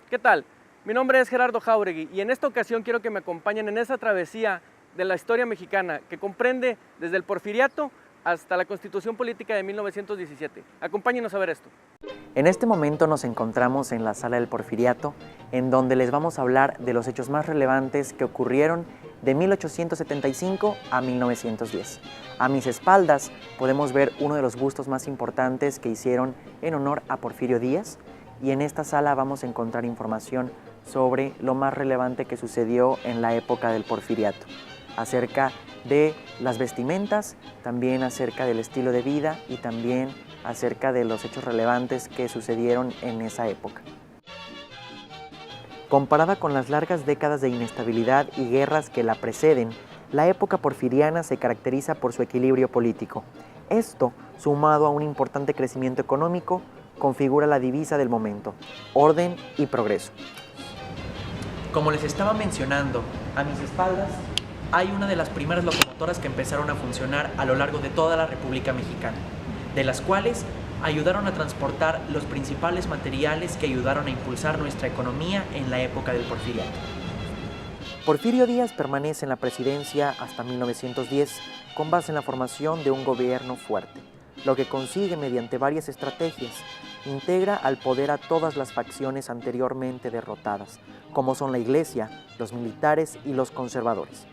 ¿Qué tal? Mi nombre es Gerardo Jáuregui y en esta ocasión quiero que me acompañen en esa travesía de la historia mexicana que comprende desde el Porfiriato hasta la Constitución Política de 1917. Acompáñenos a ver esto. En este momento nos encontramos en la Sala del Porfiriato, en donde les vamos a hablar de los hechos más relevantes que ocurrieron de 1875 a 1910. A mis espaldas podemos ver uno de los bustos más importantes que hicieron en honor a Porfirio Díaz, y en esta sala vamos a encontrar información sobre lo más relevante que sucedió en la época del Porfiriato, acerca de las vestimentas, también acerca del estilo de vida y también acerca de los hechos relevantes que sucedieron en esa época. Comparada con las largas décadas de inestabilidad y guerras que la preceden, la época porfiriana se caracteriza por su equilibrio político. Esto, sumado a un importante crecimiento económico, configura la divisa del momento: orden y progreso. Como les estaba mencionando, a mis espaldas hay una de las primeras locomotoras que empezaron a funcionar a lo largo de toda la República Mexicana, de las cuales ayudaron a transportar los principales materiales que ayudaron a impulsar nuestra economía en la época del Porfiriato. Porfirio Díaz permanece en la presidencia hasta 1910 con base en la formación de un gobierno fuerte, lo que consigue mediante varias estrategias. Integra al poder a todas las facciones anteriormente derrotadas, como son la Iglesia, los militares y los conservadores.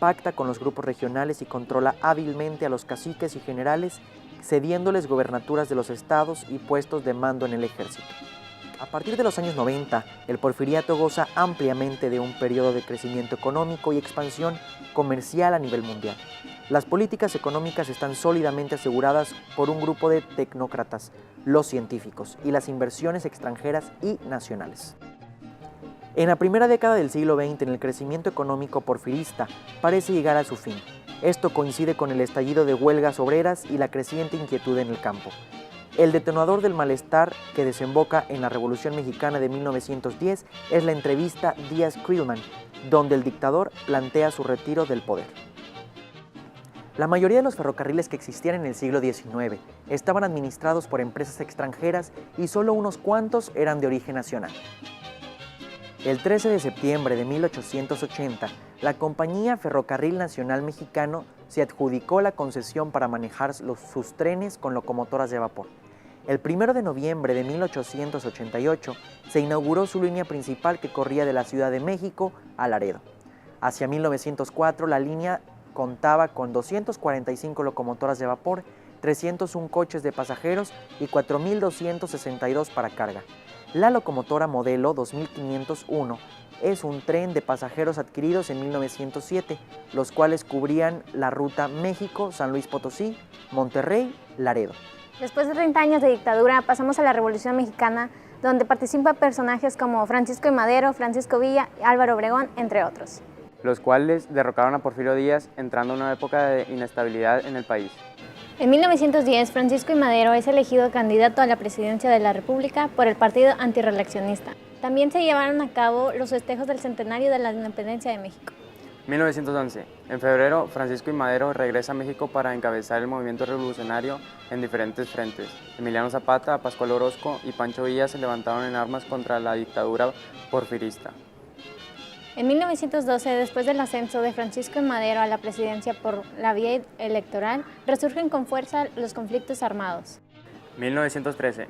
Pacta con los grupos regionales y controla hábilmente a los caciques y generales, cediéndoles gobernaturas de los estados y puestos de mando en el ejército. A partir de los años 90, el Porfiriato goza ampliamente de un periodo de crecimiento económico y expansión comercial a nivel mundial. Las políticas económicas están sólidamente aseguradas por un grupo de tecnócratas, los científicos, y las inversiones extranjeras y nacionales. En la primera década del siglo XX, el crecimiento económico porfirista parece llegar a su fin. Esto coincide con el estallido de huelgas obreras y la creciente inquietud en el campo. El detonador del malestar que desemboca en la Revolución Mexicana de 1910 es la entrevista Díaz-Creelman, donde el dictador plantea su retiro del poder. La mayoría de los ferrocarriles que existían en el siglo XIX estaban administrados por empresas extranjeras y solo unos cuantos eran de origen nacional. El 13 de septiembre de 1880, la Compañía Ferrocarril Nacional Mexicano se adjudicó la concesión para manejar sus trenes con locomotoras de vapor. El 1 de noviembre de 1888 se inauguró su línea principal que corría de la Ciudad de México a Laredo. Hacia 1904 la línea contaba con 245 locomotoras de vapor, 301 coches de pasajeros y 4.262 para carga. La locomotora modelo 2501 es un tren de pasajeros adquiridos en 1907, los cuales cubrían la ruta México-San Luis Potosí, Monterrey-Laredo. Después de 30 años de dictadura, pasamos a la Revolución Mexicana, donde participan personajes como Francisco I. Madero, Francisco Villa y Álvaro Obregón, entre otros, los cuales derrocaron a Porfirio Díaz, entrando en una época de inestabilidad en el país. En 1910, Francisco I. Madero es elegido candidato a la presidencia de la República por el Partido Antirreeleccionista. También se llevaron a cabo los festejos del centenario de la independencia de México. 1911. En febrero, Francisco I. Madero regresa a México para encabezar el movimiento revolucionario en diferentes frentes. Emiliano Zapata, Pascual Orozco y Pancho Villa se levantaron en armas contra la dictadura porfirista. En 1912, después del ascenso de Francisco I. Madero a la presidencia por la vía electoral, resurgen con fuerza los conflictos armados. 1913.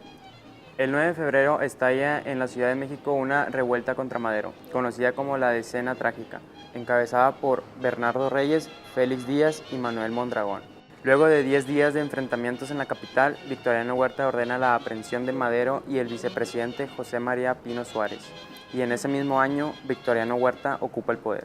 El 9 de febrero estalla en la Ciudad de México una revuelta contra Madero, conocida como la Decena Trágica, encabezada por Bernardo Reyes, Félix Díaz y Manuel Mondragón. Luego de 10 días de enfrentamientos en la capital, Victoriano Huerta ordena la aprehensión de Madero y el vicepresidente José María Pino Suárez, y en ese mismo año Victoriano Huerta ocupa el poder.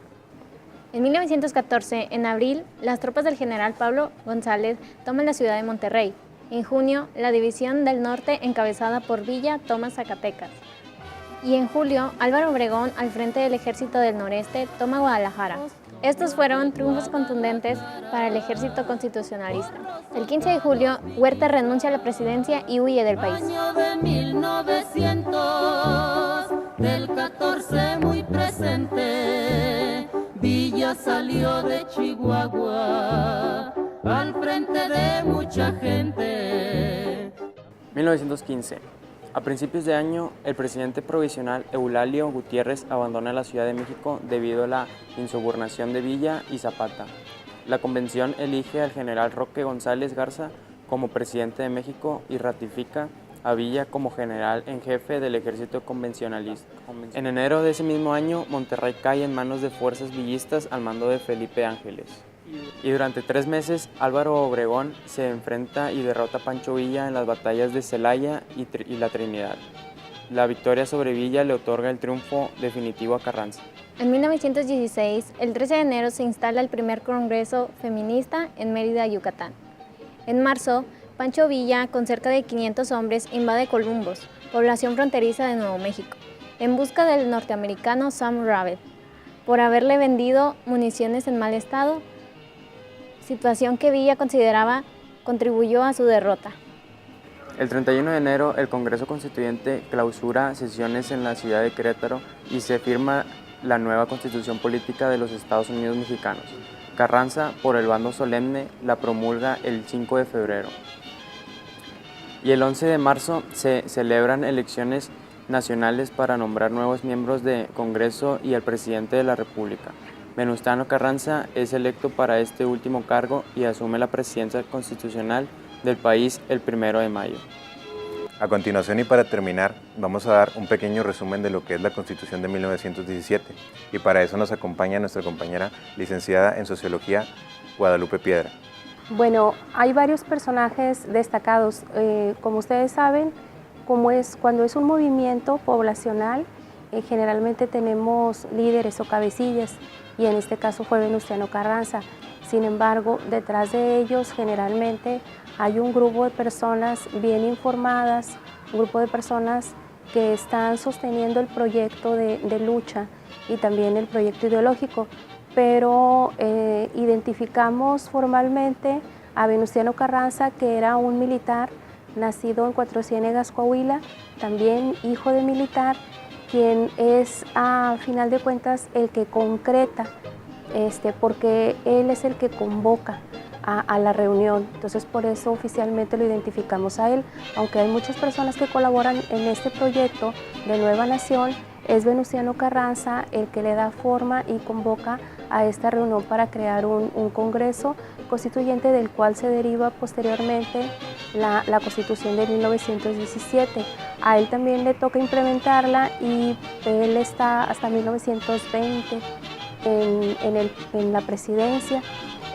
En 1914, en abril, las tropas del general Pablo González toman la ciudad de Monterrey. En junio, la División del Norte, encabezada por Villa, toma Zacatecas. Y en julio, Álvaro Obregón, al frente del Ejército del Noreste, toma Guadalajara. Estos fueron triunfos contundentes para el ejército constitucionalista. El 15 de julio, Huerta renuncia a la presidencia y huye del país. Año de 1900, del 14 muy presente, Villa salió de Chihuahua al frente de mucha gente. 1915. A principios de año, el presidente provisional Eulalio Gutiérrez abandona la Ciudad de México debido a la insubordinación de Villa y Zapata. La convención elige al general Roque González Garza como presidente de México y ratifica a Villa como general en jefe del ejército convencionalista. En enero de ese mismo año, Monterrey cae en manos de fuerzas villistas al mando de Felipe Ángeles. Y durante 3 meses, Álvaro Obregón se enfrenta y derrota a Pancho Villa en las batallas de Celaya y La Trinidad. La victoria sobre Villa le otorga el triunfo definitivo a Carranza. En 1916, el 13 de enero se instala el primer Congreso Feminista en Mérida, Yucatán. En marzo, Pancho Villa, con cerca de 500 hombres, invade Columbus, población fronteriza de Nuevo México, en busca del norteamericano Sam Rayburn, por haberle vendido municiones en mal estado, situación que Villa consideraba contribuyó a su derrota. El 31 de enero, el Congreso Constituyente clausura sesiones en la ciudad de Querétaro y se firma la nueva Constitución Política de los Estados Unidos Mexicanos. Carranza, por el bando solemne, la promulga el 5 de febrero. Y el 11 de marzo se celebran elecciones nacionales para nombrar nuevos miembros de Congreso y al presidente de la República. Venustiano Carranza es electo para este último cargo y asume la presidencia constitucional del país el 1 de mayo. A continuación y para terminar, vamos a dar un pequeño resumen de lo que es la Constitución de 1917 y para eso nos acompaña nuestra compañera licenciada en Sociología, Guadalupe Piedra. Bueno, hay varios personajes destacados. Como ustedes saben, cuando es un movimiento poblacional, generalmente tenemos líderes o cabecillas y en este caso fue Venustiano Carranza. Sin embargo, detrás de ellos generalmente hay un grupo de personas bien informadas, un grupo de personas que están sosteniendo el proyecto de lucha y también el proyecto ideológico, pero identificamos formalmente a Venustiano Carranza, que era un militar nacido en Cuatro Ciénegas, Coahuila, también hijo de militar, quien es a final de cuentas el que concreta, porque él es el que convoca a la reunión, entonces por eso oficialmente lo identificamos a él, aunque hay muchas personas que colaboran en este proyecto de Nueva Nación. Es Venustiano Carranza el que le da forma y convoca a esta reunión para crear un congreso constituyente del cual se deriva posteriormente la Constitución de 1917. A él también le toca implementarla y él está hasta 1920 en la presidencia,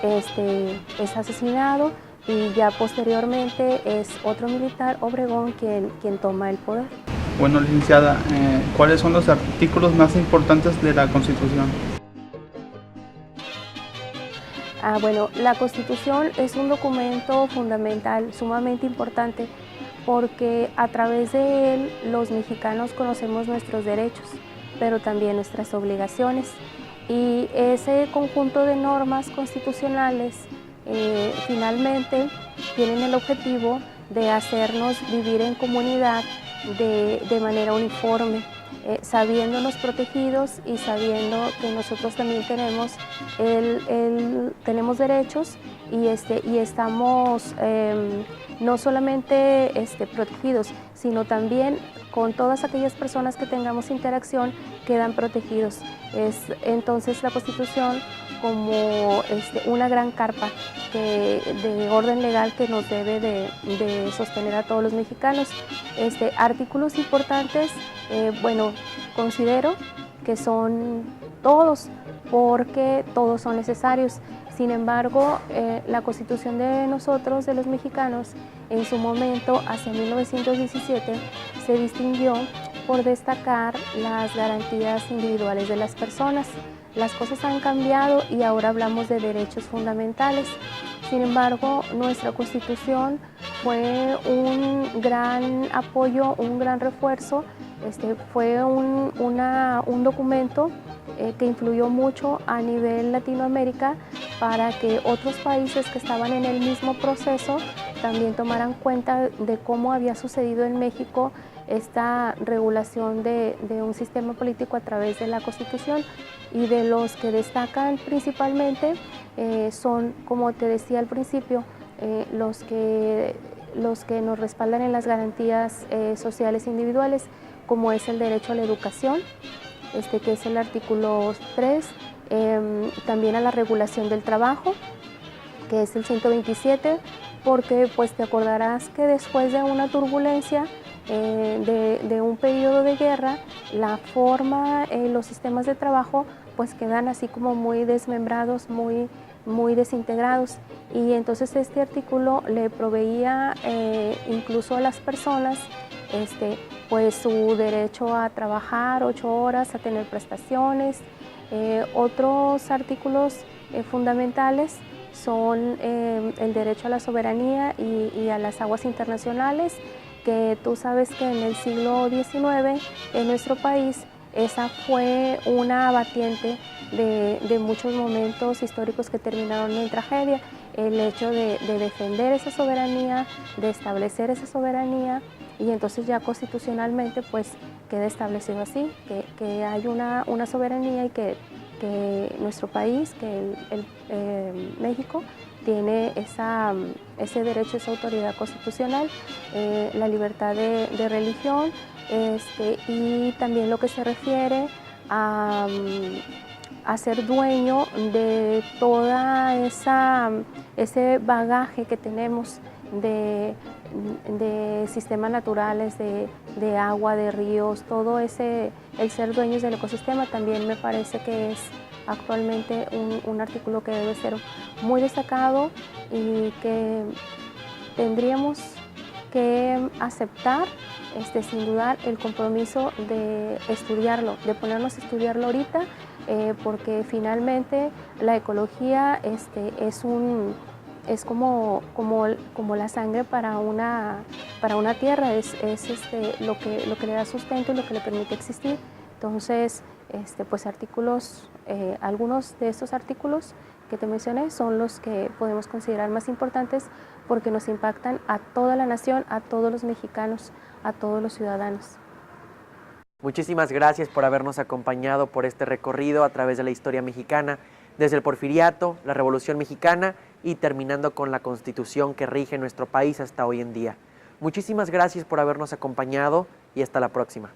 es asesinado y ya posteriormente es otro militar, Obregón, quien toma el poder. Bueno, licenciada, ¿cuáles son los artículos más importantes de la Constitución? Bueno, la Constitución es un documento fundamental, sumamente importante, porque a través de él los mexicanos conocemos nuestros derechos, pero también nuestras obligaciones. Y ese conjunto de normas constitucionales finalmente tienen el objetivo de hacernos vivir en comunidad de manera uniforme, sabiéndonos protegidos y sabiendo que nosotros también tenemos derechos y estamos no solamente protegidos, sino también con todas aquellas personas que tengamos interacción quedan protegidos. Entonces la Constitución como una gran carpa de orden legal que nos debe de sostener a todos los mexicanos. Artículos importantes, bueno, considero que son todos, porque todos son necesarios. Sin embargo, la Constitución de nosotros, de los mexicanos, en su momento, hacia 1917, se distinguió por destacar las garantías individuales de las personas. Las cosas han cambiado y ahora hablamos de derechos fundamentales. Sin embargo, nuestra Constitución fue un gran apoyo, un gran refuerzo, fue un documento que influyó mucho a nivel Latinoamérica para que otros países que estaban en el mismo proceso también tomaran cuenta de cómo había sucedido en México esta regulación de un sistema político a través de la Constitución, y de los que destacan principalmente son, como te decía al principio, los que nos respaldan en las garantías sociales individuales, como es el derecho a la educación, que es el artículo 3, también a la regulación del trabajo, que es el 127, porque pues te acordarás que después de una turbulencia, de un periodo de guerra, la forma, los sistemas de trabajo pues quedan así como muy desmembrados, muy desintegrados, y entonces este artículo le proveía incluso a las personas pues su derecho a trabajar 8 horas, a tener prestaciones. Otros artículos fundamentales son el derecho a la soberanía y a las aguas internacionales, que tú sabes que en el siglo XIX en nuestro país esa fue una abatiente de muchos momentos históricos que terminaron en tragedia. El hecho de defender esa soberanía, de establecer esa soberanía, y entonces ya constitucionalmente pues queda establecido así, que hay una soberanía y que nuestro país, que México, tiene ese derecho, esa autoridad constitucional, la libertad de religión, y también lo que se refiere a ser dueño de toda ese bagaje que tenemos de sistemas naturales, de agua, de ríos, todo el ser dueños del ecosistema. También me parece que es actualmente un artículo que debe ser muy destacado y que tendríamos que aceptar, sin dudar, el compromiso de estudiarlo, de ponernos a estudiarlo ahorita, porque finalmente la ecología es como la sangre para una tierra, es lo que le da sustento y lo que le permite existir. Entonces, pues algunos de estos artículos que te mencioné son los que podemos considerar más importantes porque nos impactan a toda la nación, a todos los mexicanos, a todos los ciudadanos. Muchísimas gracias por habernos acompañado por este recorrido a través de la historia mexicana, desde el Porfiriato, la Revolución Mexicana y terminando con la Constitución que rige nuestro país hasta hoy en día. Muchísimas gracias por habernos acompañado y hasta la próxima.